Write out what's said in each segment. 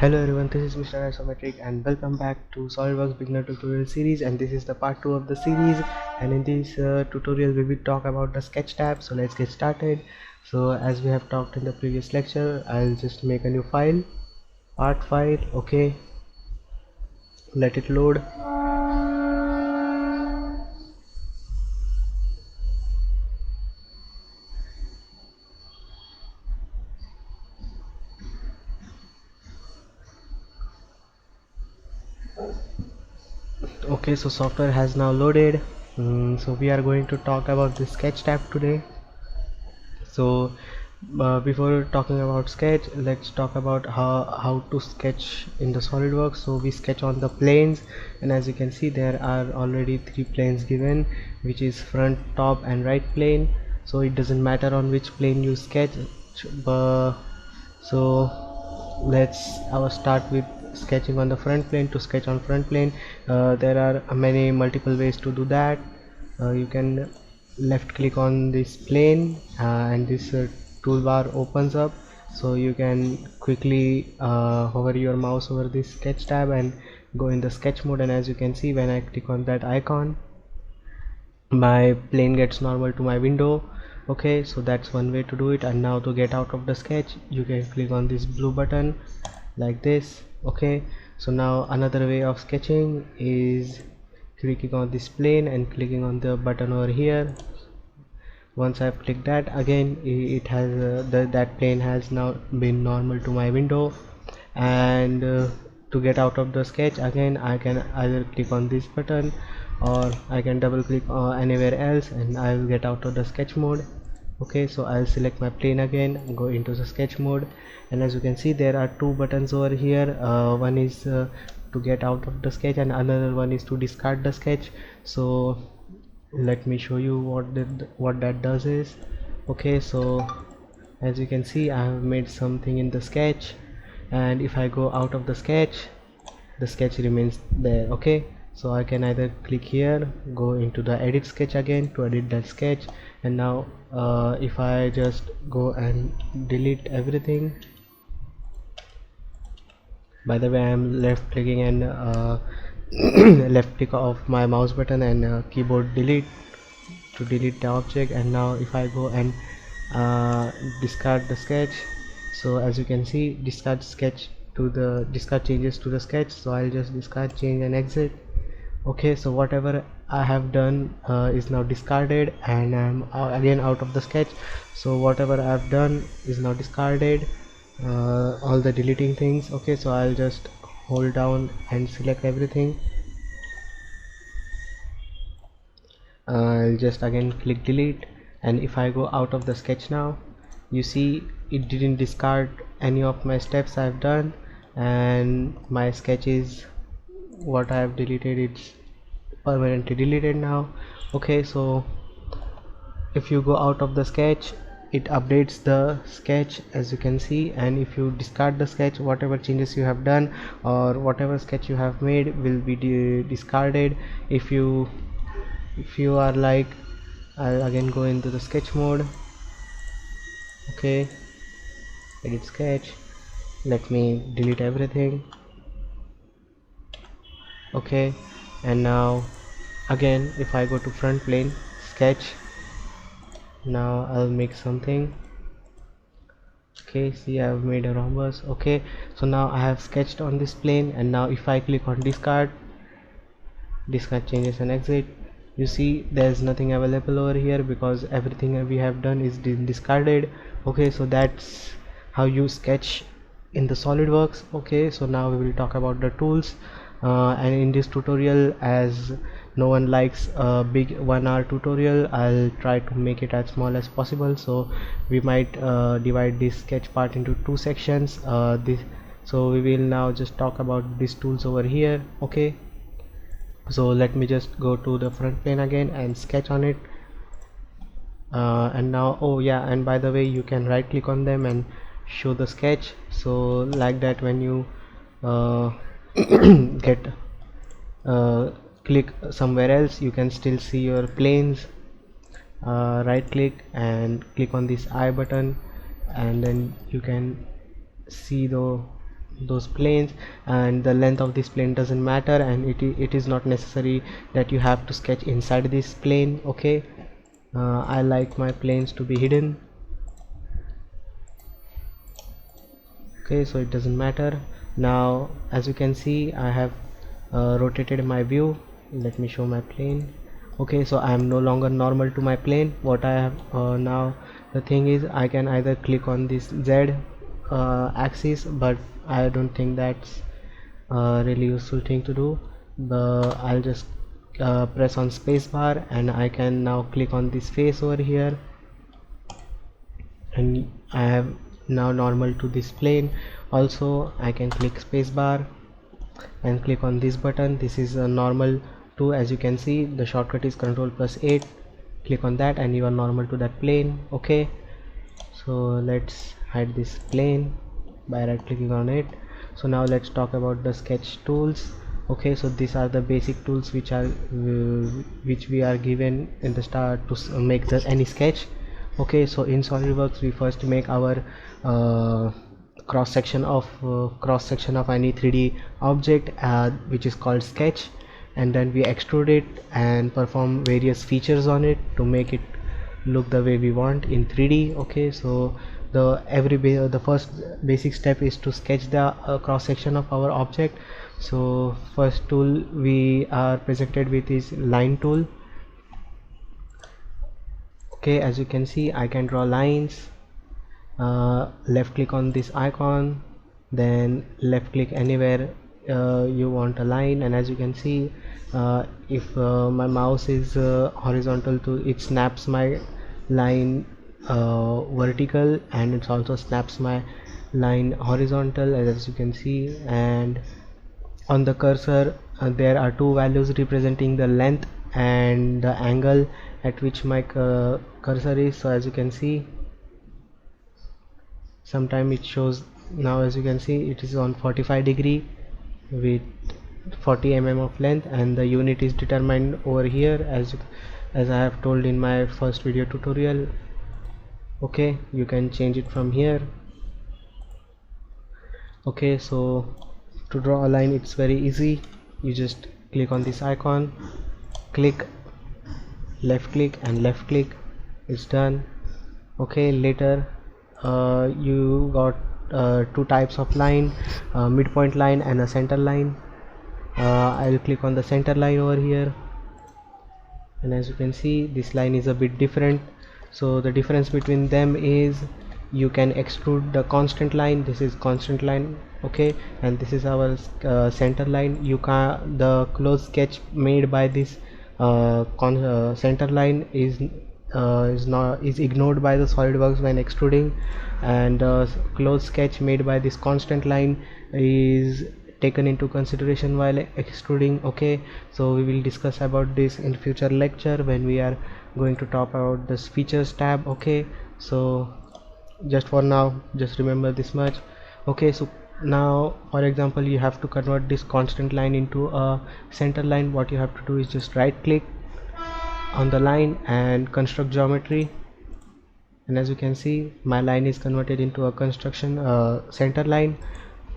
Hello everyone, this is Mr. Isometric and welcome back to SolidWorks beginner tutorial series, and this is the part 2 of the series. And in this tutorial we will talk about the sketch tab. So let's get started. So as we have talked in the previous lecture, I'll just make a new file, art file. Okay, let it load. Okay, so software has now loaded. So we are going to talk about the sketch tab today. So before talking about sketch, let's talk about how to sketch in the SolidWorks. So we sketch on the planes, and as you can see there are already 3 planes given, which is front, top and right plane. So it doesn't matter on which plane you sketch, but so let's start with sketching on the front plane. To sketch on front plane, there are many multiple ways to do that. You can left click on this plane, and this toolbar opens up, so you can quickly hover your mouse over this sketch tab and go in the sketch mode. And as you can see, when I click on that icon, my plane gets normal to my window. Okay, so that's one way to do it. And now to get out of the sketch, you can click on this blue button like this. Okay, so now another way of sketching is clicking on this plane and clicking on the button over here. Once I've clicked that, again it has that plane has now been normal to my window. And to get out of the sketch, again I can either click on this button or I can double click anywhere else and I will get out of the sketch mode. Okay, so I'll select my plane again and go into the sketch mode. And as you can see, there are 2 buttons over here. One is to get out of the sketch and another one is to discard the sketch. So let me show you what that does is, okay, so as you can see, I have made something in the sketch, and if I go out of the sketch remains there. Okay, so I can either click here, go into the edit sketch again to edit that sketch. And now if I just go and delete everything, by the way I am left clicking and left click of my mouse button and keyboard delete to delete the object. And now if I go and discard the sketch, so as you can see, discard changes to the sketch. So I'll just discard, change and exit. Okay, so whatever I have done is now discarded, and I'm again out of the sketch. So whatever I've done is now discarded, all the deleting things. Okay, so I'll just hold down and select everything. I'll just again click delete, and if I go out of the sketch now, you see it didn't discard any of my steps I've done, and my sketch is what I have deleted, it's permanently deleted now. Okay, so if you go out of the sketch, it updates the sketch as you can see. And if you discard the sketch, whatever changes you have done or whatever sketch you have made will be discarded. If you are like, I'll again go into the sketch mode. Okay, edit sketch, let me delete everything. Okay, and now again if I go to front plane sketch, now I'll make something. Okay, see, I've made a rhombus. Okay, so now I have sketched on this plane, and now if I click on discard changes and exit, you see there's nothing available over here because everything we have done is discarded. Okay, so that's how you sketch in the SolidWorks. Okay, so now we will talk about the tools, and in this tutorial, as no one likes a big 1 hour tutorial, I'll try to make it as small as possible. So we might divide this sketch part into 2 sections. So we will now just talk about these tools over here. Okay, so let me just go to the front plane again and sketch on it. And now, oh yeah, and by the way, you can right click on them and show the sketch. So like that, when you get click somewhere else, you can still see your planes. Right click and click on this I button, and then you can see those planes, and the length of this plane doesn't matter, and it is not necessary that you have to sketch inside this plane. Okay, I like my planes to be hidden. Okay, so it doesn't matter. Now as you can see, I have rotated my view. Let me show my plane. Okay, so I am no longer normal to my plane. What I have now, the thing is, I can either click on this Z axis, but I don't think that's a really useful thing to do. I'll just press on spacebar, and I can now click on this face over here, and I have now normal to this plane. Also I can click spacebar and click on this button. This is a normal too. As you can see, the shortcut is Ctrl+8. click on that and you are normal to that plane. Okay, so let's hide this plane by right clicking on it. So now let's talk about the sketch tools. Okay, so these are the basic tools which we are given in the start to make any sketch. Okay, so in SolidWorks we first make our cross section of any 3D object, which is called sketch, and then we extrude it and perform various features on it to make it look the way we want in 3D. Okay, so the first basic step is to sketch the cross section of our object. So first tool we are presented with is line tool. Okay, as you can see, I can draw lines. Left click on this icon, then left click anywhere you want a line, and as you can see, if my mouse is horizontal to it, snaps my line vertical, and it also snaps my line horizontal, as you can see. And on the cursor there are two values representing the length and the angle at which my cursor is. So as you can see, sometime it shows, now as you can see, it is on 45 degree with 40 mm of length, and the unit is determined over here as I have told in my first video tutorial. Okay, you can change it from here. Okay, so to draw a line, it's very easy. You just click on this icon, click, left click and left click, it's done. Okay, later you got two types of line, midpoint line and a center line. I'll click on the center line over here, and as you can see, this line is a bit different. So the difference between them is you can extrude the constant line. This is constant line. Okay, and this is our center line. You can, the close sketch made by this center line is ignored by the SolidWorks when extruding, and close sketch made by this constant line is taken into consideration while extruding. Okay, so we will discuss about this in future lecture when we are going to talk about this features tab. Okay, so just for now, just remember this much. Okay, so now for example, you have to convert this constant line into a center line. What you have to do is just right click on the line and construct geometry, and as you can see, my line is converted into a construction center line.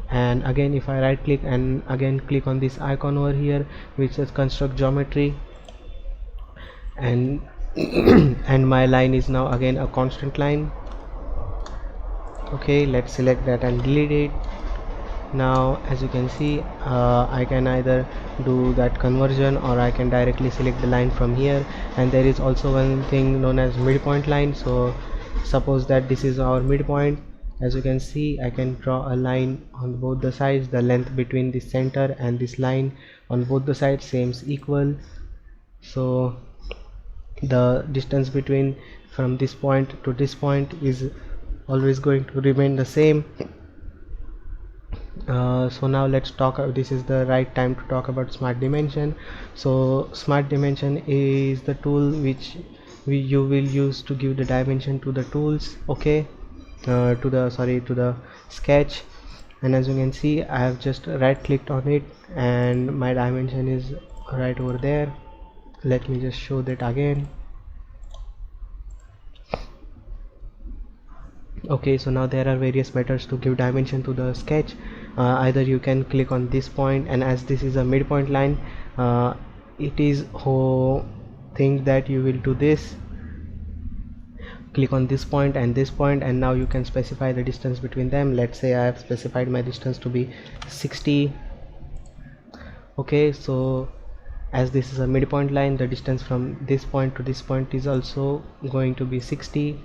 And again, if I right click and again click on this icon over here which says construct geometry, and and my line is now again a constant line. Okay, let's select that and delete it. Now as you can see, I can either do that conversion or I can directly select the line from here. And there is also one thing known as midpoint line. So suppose that this is our midpoint. As you can see, I can draw a line on both the sides. The length between the center and this line on both the sides seems equal, so the distance between from this point to this point is always going to remain the same. So now let's talk, this is the right time to talk about smart dimension. So smart dimension is the tool which you will use to give the dimension to the tools. Okay, to the sketch. And as you can see, I have just right clicked on it and my dimension is right over there. Let me just show that again. Okay, so now there are various methods to give dimension to the sketch. either you can click on this point, and as this is a midpoint line, it is whole thing that you will do this, click on this point and this point, and now you can specify the distance between them. Let's say I have specified my distance to be 60. Okay, so as this is a midpoint line, the distance from this point to this point is also going to be 60.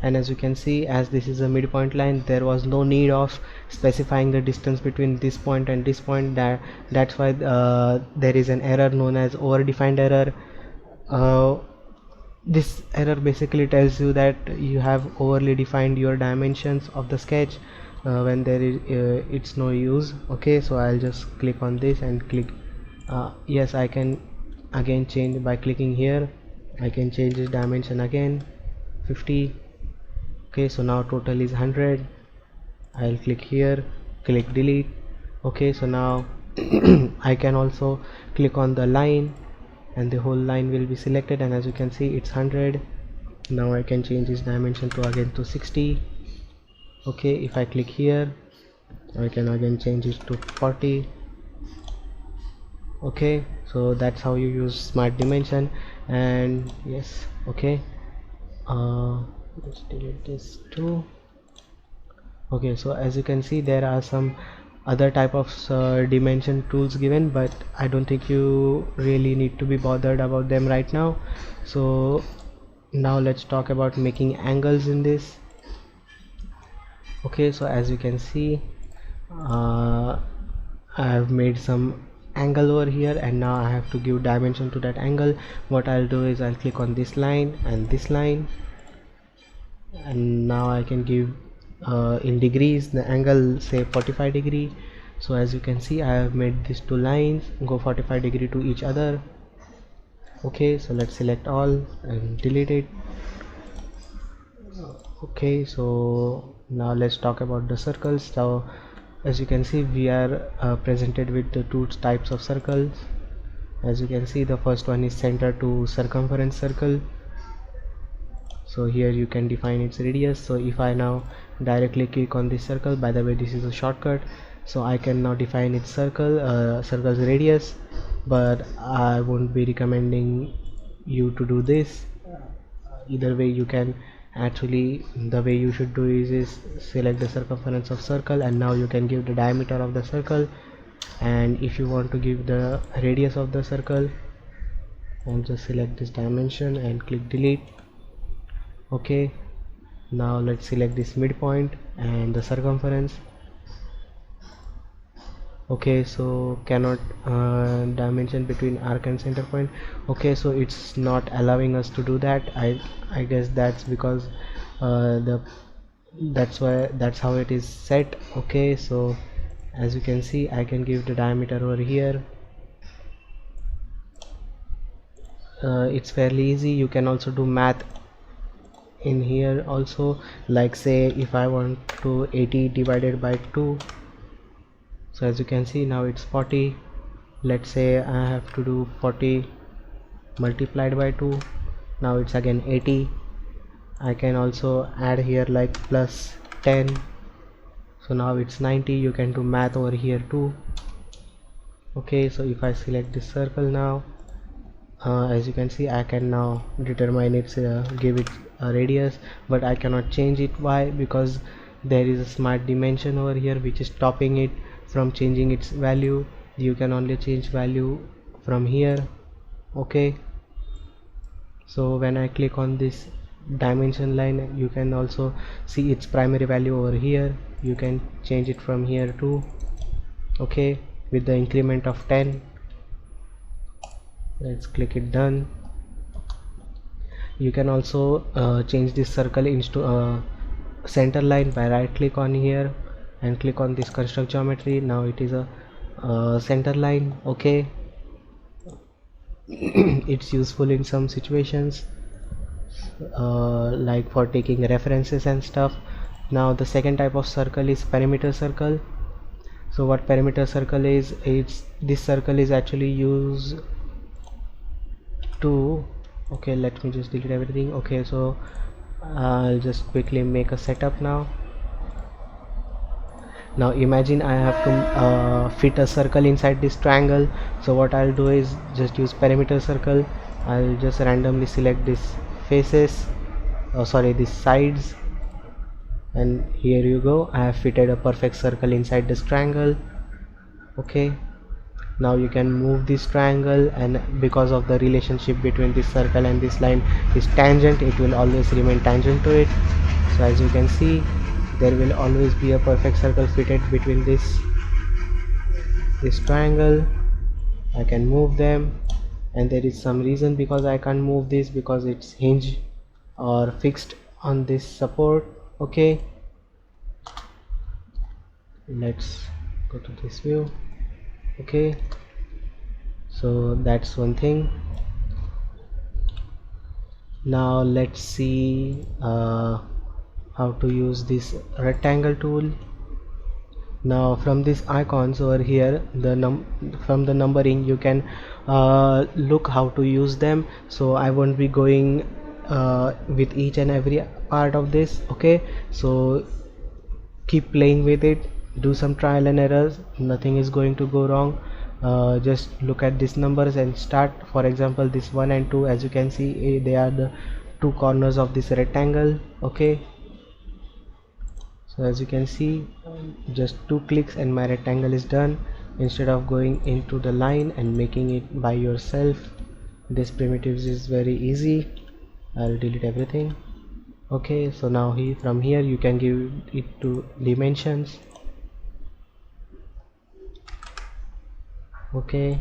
And as you can see, as this is a midpoint line, there was no need of specifying the distance between this point and this point. That's why there is an error known as overdefined error. This error basically tells you that you have overly defined your dimensions of the sketch when there is it's no use. Okay, so I'll just click on this and click yes, I can again change by clicking here. I can change this dimension again, 50. Okay, so now total is 100. I'll click here, click delete. Okay, so now I can also click on the line and the whole line will be selected, and as you can see it's 100. Now I can change this dimension to again to 60. Okay, if I click here, I can again change it to 40. Okay, so that's how you use smart dimension. And yes, okay, let's delete this too. Okay, so as you can see, there are some other type of dimension tools given, but I don't think you really need to be bothered about them right now. So now let's talk about making angles in this. Okay, so as you can see, I have made some angle over here, and now I have to give dimension to that angle. What I'll do is I'll click on this line and this line, and now I can give in degrees the angle, say 45 degree. So as you can see, I have made these two lines go 45 degree to each other. Okay, so let's select all and delete it. Okay, so now let's talk about the circles. So as you can see, we are presented with the two types of circles. As you can see, the first one is center to circumference circle. So here you can define its radius. So if I now directly click on this circle, by the way this is a shortcut, so I can now define its circle's radius, but I won't be recommending you to do this. Either way, you can actually, the way you should do is select the circumference of circle, and now you can give the diameter of the circle. And if you want to give the radius of the circle, I'll just select this dimension and click delete. Okay, now let's select this midpoint and the circumference. Okay, so cannot dimension between arc and center point. Okay, so it's not allowing us to do that. I guess that's because that's how it is set. Okay, so as you can see, I can give the diameter over here. It's fairly easy. You can also do math in here also, like say if I want to 80 divided by 2, so as you can see now it's 40. Let's say I have to do 40 multiplied by 2, now it's again 80. I can also add here like plus 10, so now it's 90. You can do math over here too. Okay, so if I select this circle now, as you can see, I can now determine its give it a radius, but I cannot change it. Why? Because there is a smart dimension over here which is stopping it from changing its value. You can only change value from here. Okay, so when I click on this dimension line, you can also see its primary value over here. You can change it from here too. Okay, with the increment of 10. Let's click it done. You can also change this circle into a center line by right click on here and click on this construct geometry. Now it is a center line. Okay, it's useful in some situations like for taking references and stuff. Now the second type of circle is perimeter circle. So what perimeter circle is, it's this circle is actually used to, okay, let me just delete everything. Okay, so I'll just quickly make a setup now. Now imagine I have to fit a circle inside this triangle. So what I'll do is just use perimeter circle. I'll just randomly select this faces, these sides, and here you go, I have fitted a perfect circle inside this triangle. Okay, now you can move this triangle, and because of the relationship between this circle and this line is tangent, it will always remain tangent to it. So as you can see, there will always be a perfect circle fitted between this triangle. I can move them, and there is some reason because I can't move this, because it's hinged or fixed on this support. Okay, let's go to this view. Okay, so that's one thing. Now let's see how to use this rectangle tool. Now from these icons over here, from the numbering you can look how to use them. So I won't be going with each and every part of this. Okay, so keep playing with it, do some trial and errors, nothing is going to go wrong. Just look at these numbers and start. For example, this 1 and 2, as you can see, they are the two corners of this rectangle. Okay, so as you can see, just 2 clicks and my rectangle is done. Instead of going into the line and making it by yourself, this primitives is very easy. I'll delete everything. Okay, so now from here you can give it to dimensions. Okay,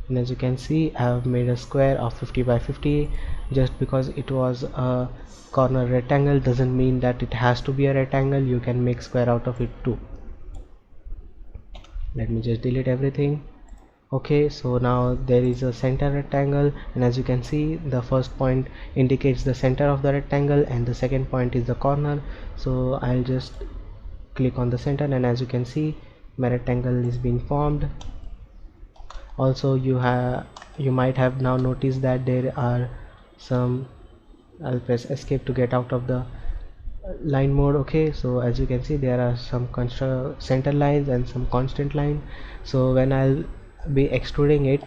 and as you can see, I have made a square of 50 by 50. Just because it was a corner rectangle doesn't mean that it has to be a rectangle. You can make square out of it too. Let me just delete everything. Okay, so now there is a center rectangle, and as you can see, the first point indicates the center of the rectangle and the second point is the corner. So I'll just click on the center, and as you can see, my rectangle is being formed. Also, you might have now noticed that there are some, I'll press escape to get out of the line mode. Okay, so as you can see, there are some center lines and some constant line. So when I'll be extruding it,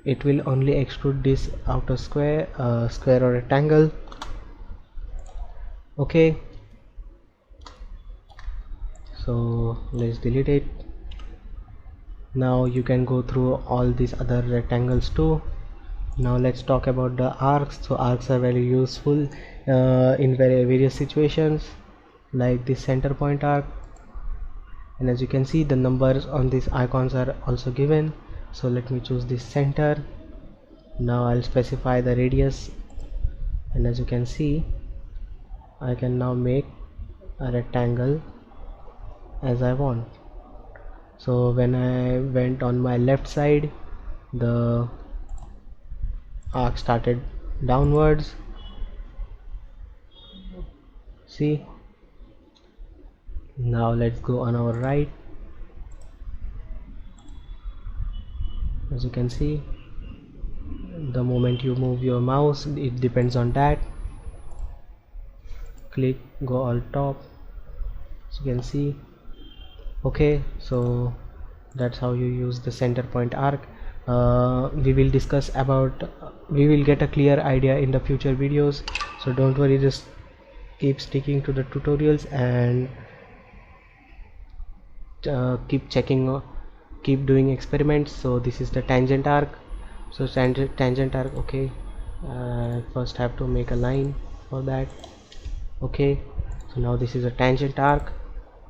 it will only extrude this outer square or rectangle. Okay, so let's delete it. Now you can go through all these other rectangles too. Now let's talk about the arcs. So arcs are very useful in various situations, like this center point arc, and as you can see, the numbers on these icons are also given. So let me choose this center. Now I'll specify the radius, and as you can see, I can now make a rectangle as I want. So when I went on my left side, the arc started downwards. See, now let's go on our right. As you can see, the moment you move your mouse, it depends on that. Click, go all top, as you can see. Okay, so that's how you use the center point arc. We will discuss about, we will get a clear idea in the future videos, so don't worry, just keep sticking to the tutorials and keep checking, keep doing experiments. So this is the tangent arc. So tangent arc, okay, first have to make a line for that. Okay, so now this is a tangent arc.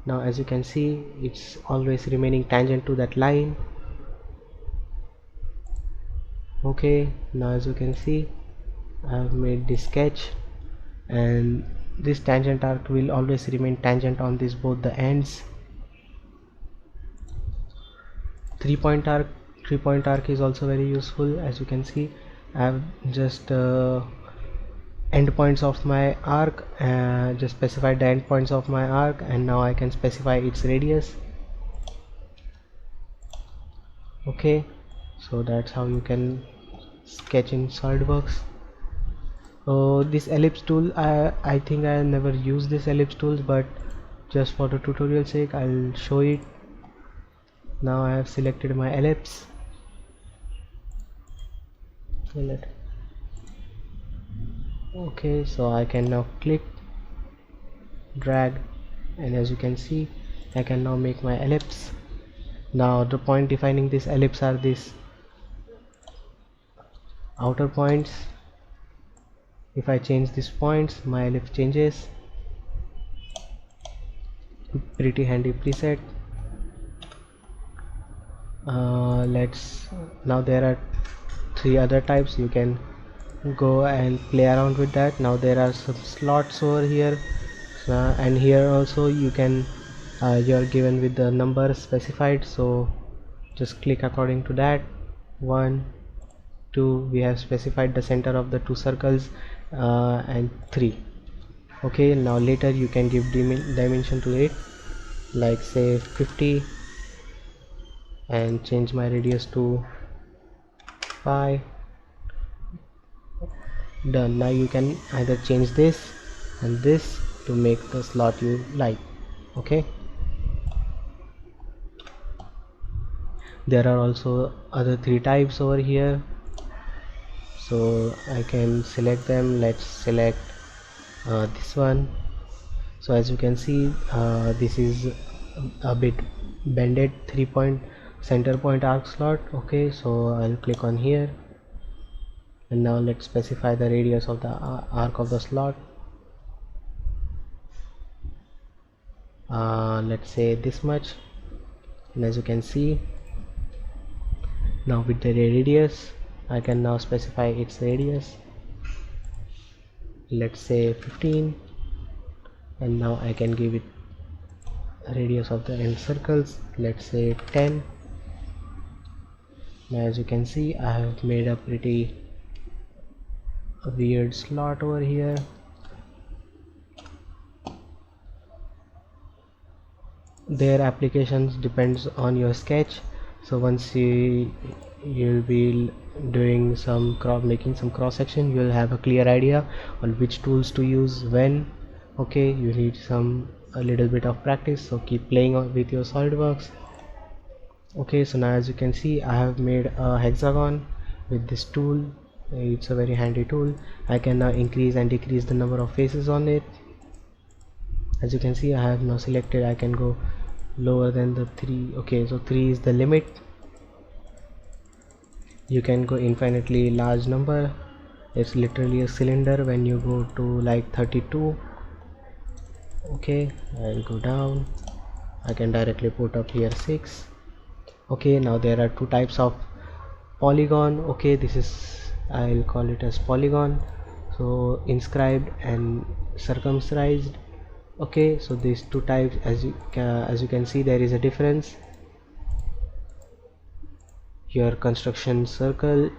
Now as you can see, it's always remaining tangent to that line. Okay, now as you can see, I have made this sketch, and this tangent arc will always remain tangent on this both the ends. Three-point arc is also very useful. As you can see, I have just endpoints of my arc, just specified the endpoints of my arc, and now I can specify its radius. Okay, so that's how you can sketch in SolidWorks. So this ellipse tool, I think I never used this ellipse tools, but just for the tutorial sake I'll show it. Now I have selected my ellipse. Okay, so I can now click, drag, and as you can see I can now make my ellipse. Now the point defining this ellipse are these outer points. If I change these points, my ellipse changes. Pretty handy preset. Now there are 3 other types. You can go and play around with that. Now there are some slots over here, and here also you can you are given with the number specified, so just click according to that. 1, 2, we have specified the center of the 2 circles, and 3. Okay, now later you can give dimension to it, like say 50, and change my radius to 5. Done. Now you can either change this and this to make the slot you like. Okay, there are also other 3 types over here, so I can select them. Let's select this one. So as you can see, this is a bit bended 3-point center point arc slot. Okay, so I'll click on here, and now let's specify the radius of the arc of the slot. Let's say this much, and as you can see, now with the radius I can now specify its radius. Let's say 15, and now I can give it a radius of the end circles, let's say 10. Now as you can see, I have made a pretty weird slot over here. Their applications depends on your sketch, so once you'll be doing some making some cross section, you'll have a clear idea on which tools to use when. Okay, you need a little bit of practice, so keep playing with your SolidWorks. Okay, so now as you can see, I have made a hexagon with this tool. It's a very handy tool. I can now increase and decrease the number of faces on it. As you can see, I have now selected, I can go lower than the 3. Okay, so 3 is the limit. You can go infinitely large number. It's literally a cylinder when you go to like 32. Okay, I'll go down. I can directly put up here 6. Okay, now there are 2 types of polygon. Okay, this is, I'll call it as polygon, so inscribed and circumscribed. Okay, so these 2 types, as you can see, there is a difference. Your construction circle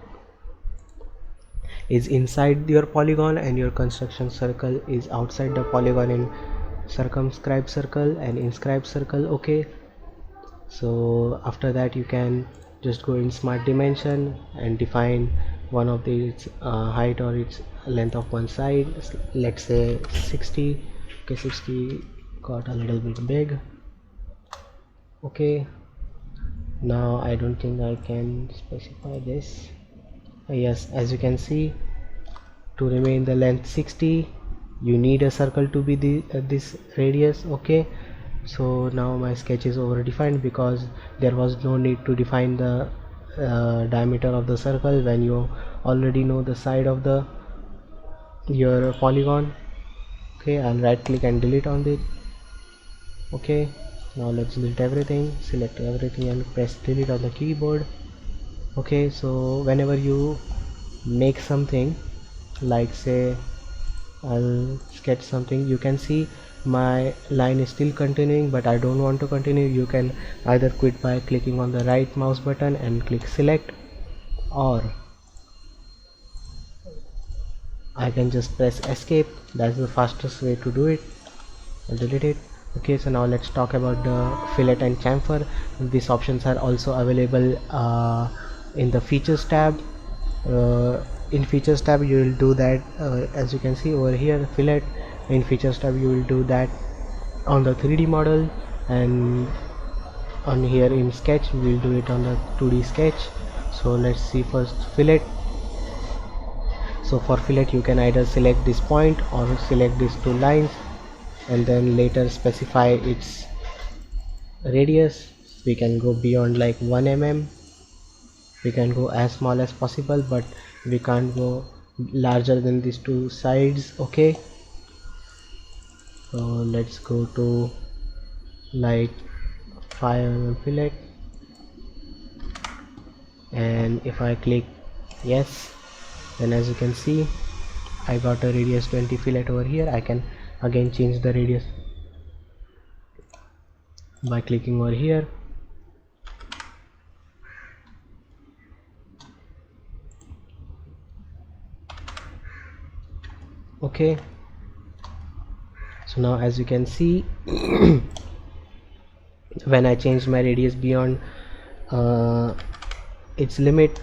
is inside your polygon and your construction circle is outside the polygon in circumscribed circle and inscribed circle. Okay, so after that you can just go in smart dimension and define one of its height or its length of one side. Let's say 60. Okay, 60 got a little bit big. Okay, now I don't think I can specify this. Yes, as you can see, to remain the length 60, you need a circle to be this radius. Okay, so now my sketch is over defined because there was no need to define the diameter of the circle when you already know the side of your polygon. Okay, I'll right click and delete on it. Okay, now let's delete everything, select everything and press delete on the keyboard. Okay, so whenever you make something, like say I'll sketch something, you can see my line is still continuing, but I don't want to continue. You can either quit by clicking on the right mouse button and click select, or I can just press escape. That's the fastest way to do it. I'll delete it. Okay, so now let's talk about the fillet and chamfer. These options are also available in the features tab. In features tab you will do that, as you can see over here, fillet. In features tab you will do that on the 3D model, and on here in sketch we'll do it on the 2D sketch. So let's see first fillet. So for fillet you can either select this point or select these two lines and then later specify its radius. We can go beyond like 1 mm, we can go as small as possible, but we can't go larger than these two sides. Okay, so let's go to like 5 mm fillet, and if I click yes, then as you can see I got a radius 20 fillet over here. I can again change the radius by clicking over here. Okay, so now as you can see when I changed my radius beyond its limit,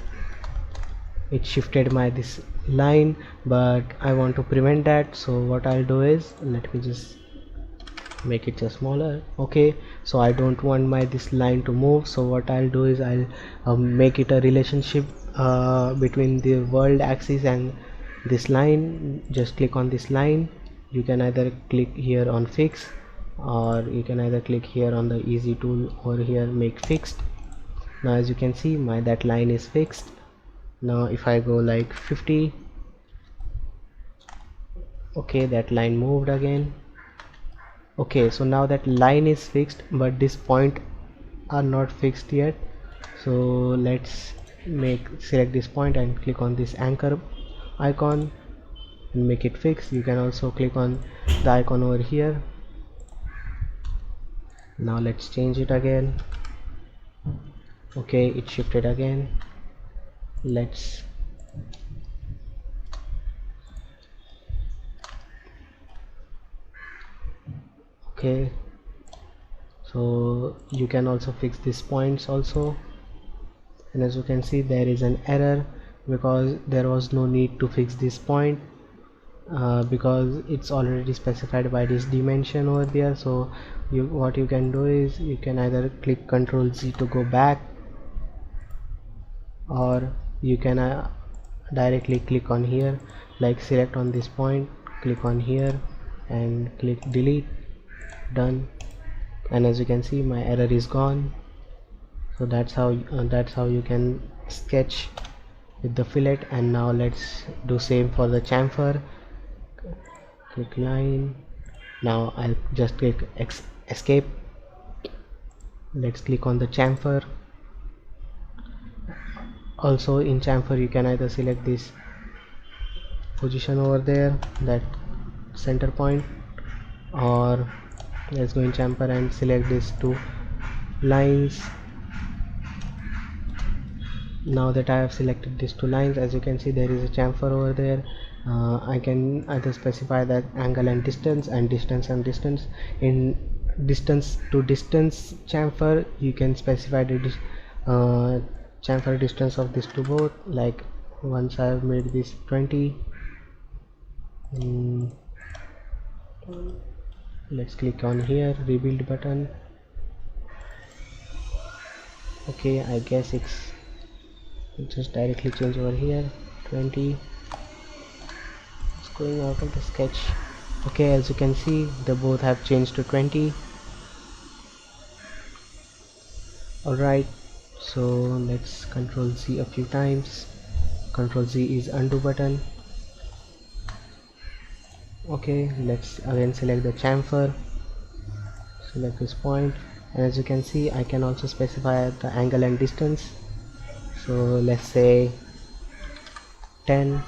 it shifted my this line, but I want to prevent that. So what I'll do is, let me just make it just smaller. Okay, so I don't want my this line to move, so what I'll do is I'll make it a relationship between the world axis and this line. Just click on this line. You can either click here on fix, or you can either click here on the easy tool over here, make fixed. Now as you can see that line is fixed. Now if I go like 50, okay, that line moved again. Okay, so now that line is fixed, but this point are not fixed yet. So let's select this point and click on this anchor icon and make it fixed. You can also click on the icon over here. Now let's change it again. Okay, it shifted again. Let's okay, so you can also fix these points also, and as you can see there is an error because there was no need to fix this point because it's already specified by this dimension over there. So what you can do is you can either click Ctrl Z to go back, or you can directly click on here, like select on this point, click on here and click delete. Done. And as you can see my error is gone. So that's how you can sketch with the fillet. And now let's do same for the chamfer. Click line. Now I'll just click escape. Let's click on the chamfer. Also in chamfer you can either select this position over there, that center point, or let's go in chamfer and select these two lines. Now that I have selected these two lines, as you can see there is a chamfer over there. I can either specify that angle and distance, and distance and distance. In distance to distance chamfer you can specify the chamfer distance of these two both. Like once I have made this 20, let's click on here, rebuild button. Okay, I guess it's just directly change over here, 20. It's going out of the sketch. Okay, as you can see they both have changed to 20. Alright, so let's Ctrl Z a few times. Ctrl Z is undo button. Okay, let's again select the chamfer, select this point, and as you can see I can also specify the angle and distance. So let's say 10.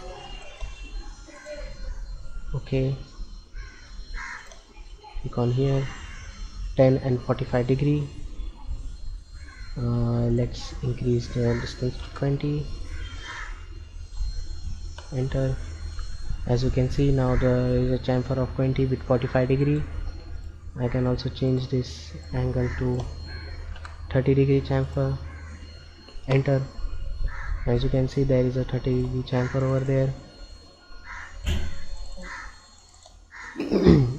Okay, click on here, 10 and 45 degree. Let's increase the distance to 20. Enter. As you can see now there is a chamfer of 20 with 45 degree. I can also change this angle to 30 degree chamfer. Enter. As you can see there is a 30 degree chamfer over there.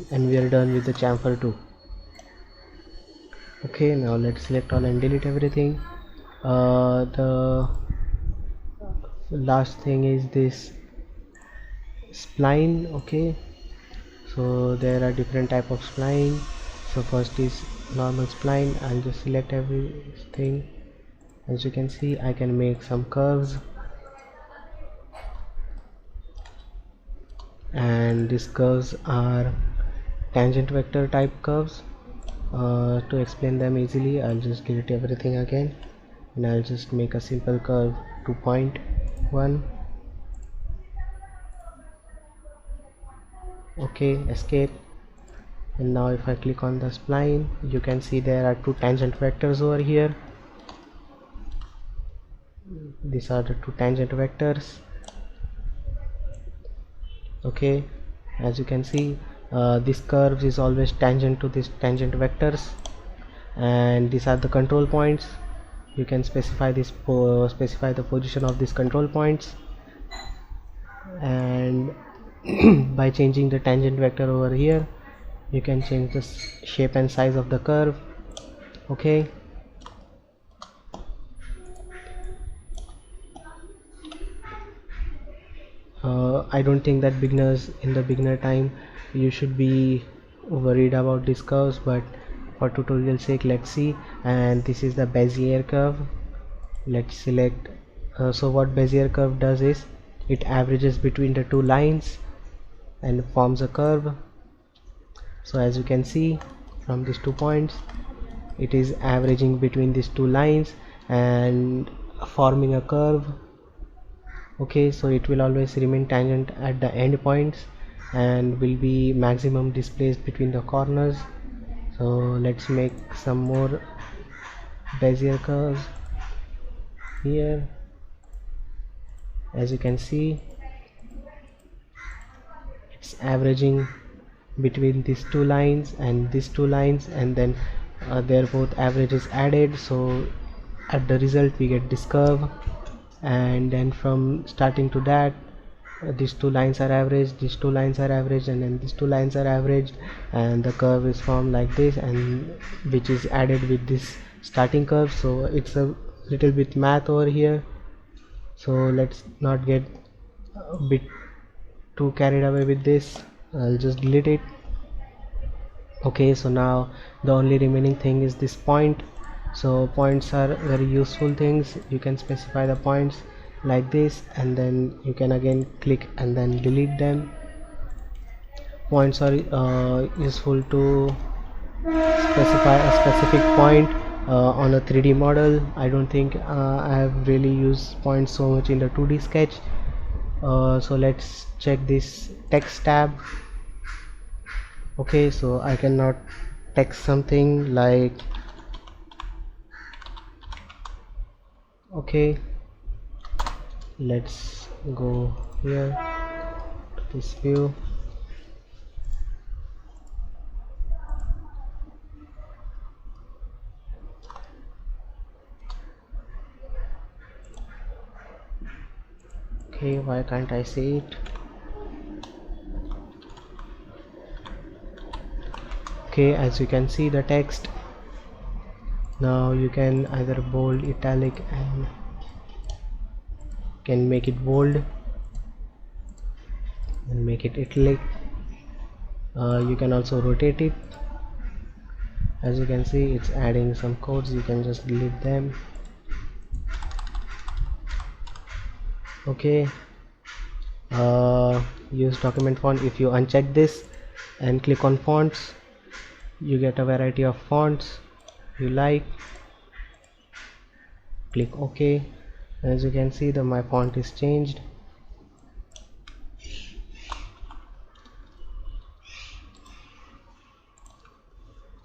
And we are done with the chamfer too. Okay, now let's select all and delete everything. The last thing is this spline. Okay, so there are different type of spline. So first is normal spline. I'll just select everything. As you can see, I can make some curves, and these curves are tangent vector type curves. To explain them easily, I'll just delete everything again, and I'll just make a simple curve to point 1. Okay, escape. And now if I click on the spline, you can see there are 2 tangent vectors over here. These are the 2 tangent vectors. Okay, as you can see, this curve is always tangent to this tangent vectors, and these are the control points. You can specify specify the position of these control points, and by changing the tangent vector over here, you can change the shape and size of the curve. Okay, I don't think that beginners in the beginner time you should be worried about these curves, but for tutorial sake, let's see. And this is the Bezier curve. Let's select. So what Bezier curve does is it averages between the 2 lines and forms a curve. So as you can see from these 2 points, it is averaging between these 2 lines and forming a curve. Okay, so it will always remain tangent at the end points and will be maximum displaced between the corners. So let's make some more Bezier curves here. As you can see, it's averaging between these 2 lines and these 2 lines, and then their both averages added, so at the result we get this curve. And then from starting to that, these 2 lines are averaged, these 2 lines are averaged, and then these 2 lines are averaged, and the curve is formed like this, and which is added with this starting curve. So it's a little bit math over here, so let's not get a bit too carried away with this. I'll just delete it. Okay, so now the only remaining thing is this point. So points are very useful things. You can specify the points like this, and then you can again click and then delete them. Points are useful to specify a specific point on a 3D model. I don't think I have really used points so much in the 2D sketch. So let's check this text tab. Okay, so I cannot text something like, okay, let's go here to this view. Okay, why can't I see it? Okay, as you can see the text. Now you can either bold, italic, and can make it bold and make it italic. You can also rotate it. As you can see, it's adding some codes. You can just delete them. Okay, use document font. If you uncheck this and click on fonts, you get a variety of fonts you like. Click OK. As you can see, my font is changed.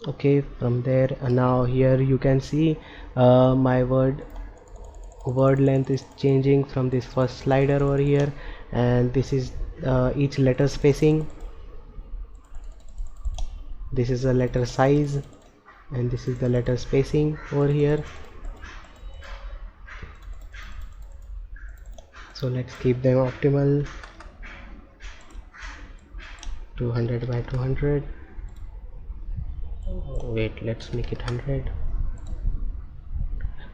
Okay, from there, now here you can see my word length is changing from this first slider over here, and this is each letter spacing. This is the letter size, and this is the letter spacing over here. So let's keep them optimal, 200 by 200. Wait, let's make it 100.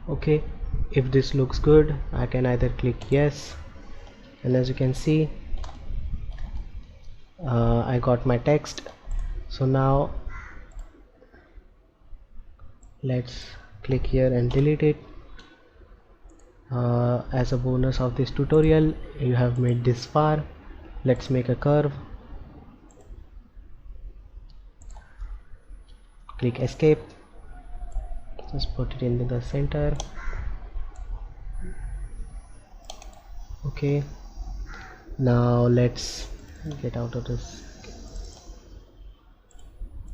Okay, if this looks good, I can either click yes, and as you can see, I got my text. So now let's click here and delete it. As a bonus of this tutorial, you have made this far. Let's make a curve. Click escape. Just put it into the center. Okay, now let's get out of this.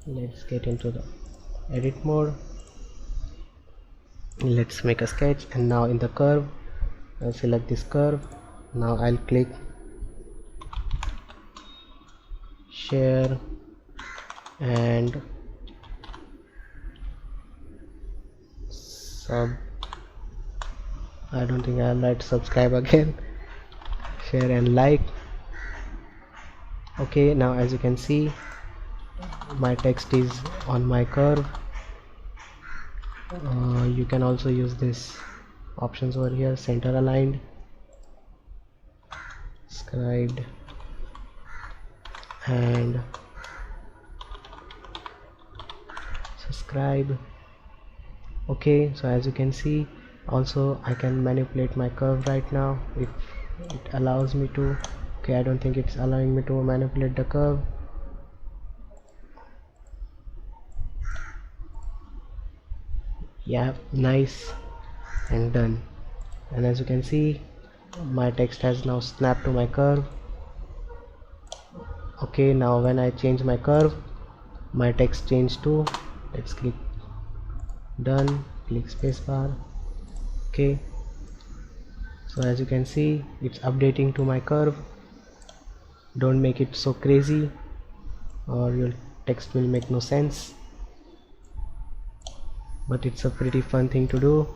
Let's get into the edit mode. Let's make a sketch, and now in the curve I'll select this curve. Now I'll click share and sub. I don't think I'll write subscribe again. Share and like. Okay, now as you can see, my text is on my curve. You can also use this options over here: center aligned, scribed, and subscribe. Okay, so as you can see, also I can manipulate my curve right now if it allows me to. Okay, I don't think it's allowing me to manipulate the curve. Yeah, nice, and done. And as you can see, my text has now snapped to my curve. Okay, now when I change my curve, my text changed too. Let's click done, click spacebar. Okay, so as you can see, it's updating to my curve. Don't make it so crazy or your text will make no sense, but it's a pretty fun thing to do.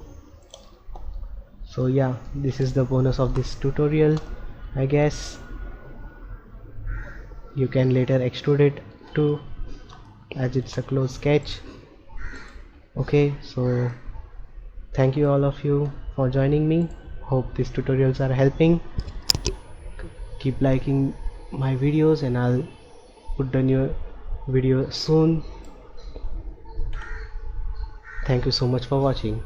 So yeah, this is the bonus of this tutorial. I guess you can later extrude it too, as it's a closed sketch. Okay, so thank you all of you for joining me. Hope these tutorials are helping. Keep liking my videos and I'll put the new video soon. Thank you so much for watching.